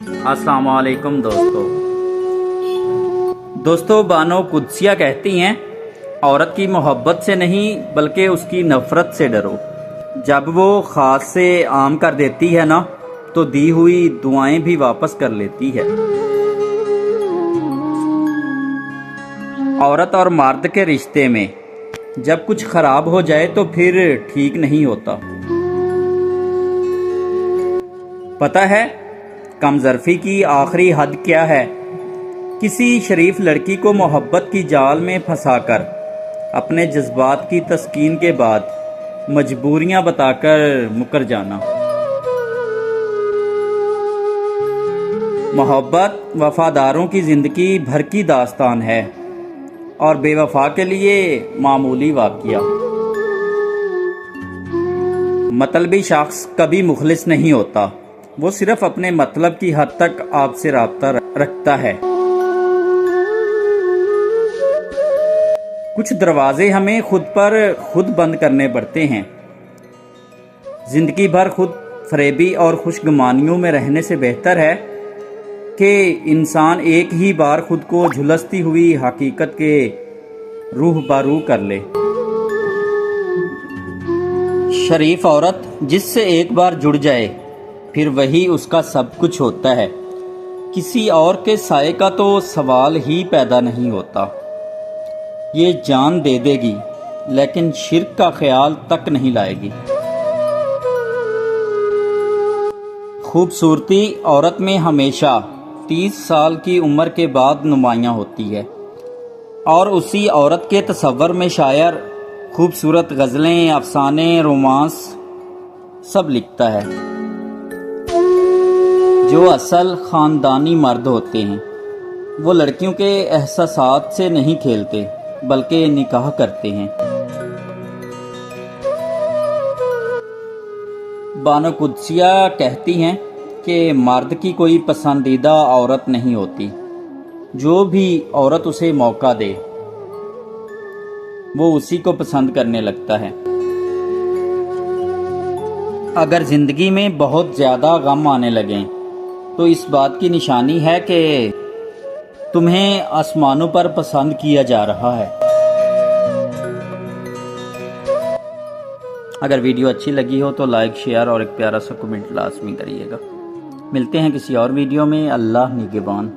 अस्सलाम वालेकुम दोस्तों, बानो कुद्सिया कहती हैं, औरत की मोहब्बत से नहीं बल्कि उसकी नफ़रत से डरो। जब वो ख़ास से आम कर देती है ना, तो दी हुई दुआएं भी वापस कर लेती है। औरत और मर्द के रिश्ते में जब कुछ खराब हो जाए तो फिर ठीक नहीं होता। पता है कमज़रफ़ी की आखिरी हद क्या है? किसी शरीफ लड़की को मोहब्बत की जाल में फंसाकर अपने जज्बात की तस्कीन के बाद मजबूरियां बताकर मुकर जाना। मोहब्बत वफादारों की ज़िंदगी भर की दास्तान है और बेवफा के लिए मामूली वाक़या। मतलबी शख्स कभी मुखलिस नहीं होता, वो सिर्फ अपने मतलब की हद तक आपसे राब्ता रखता है। कुछ दरवाजे हमें खुद पर खुद बंद करने पड़ते हैं। जिंदगी भर खुद फरेबी और खुशगुमानियों में रहने से बेहतर है कि इंसान एक ही बार खुद को झुलसती हुई हकीकत के रूबरू कर ले। शरीफ औरत जिससे एक बार जुड़ जाए फिर वही उसका सब कुछ होता है। किसी और के साए का तो सवाल ही पैदा नहीं होता। ये जान दे देगी लेकिन शिर्क का ख्याल तक नहीं लाएगी। खूबसूरती औरत में हमेशा 30 साल की उम्र के बाद नुमायां होती है और उसी औरत के तसव्वुर में शायर खूबसूरत गज़लें, अफसाने, रोमांस सब लिखता है। जो असल ख़ानदानी मर्द होते हैं वो लड़कियों के एहसासात से नहीं खेलते बल्कि निकाह करते हैं। बानो कुद्सिया कहती हैं कि मर्द की कोई पसंदीदा औरत नहीं होती। जो भी औरत उसे मौका दे वो उसी को पसंद करने लगता है। अगर ज़िंदगी में बहुत ज़्यादा गम आने लगें तो इस बात की निशानी है कि तुम्हें आसमानों पर पसंद किया जा रहा है। अगर वीडियो अच्छी लगी हो तो लाइक, शेयर और एक प्यारा सा कमेंट लाजमी करिएगा। मिलते हैं किसी और वीडियो में। अल्लाह निगहबान।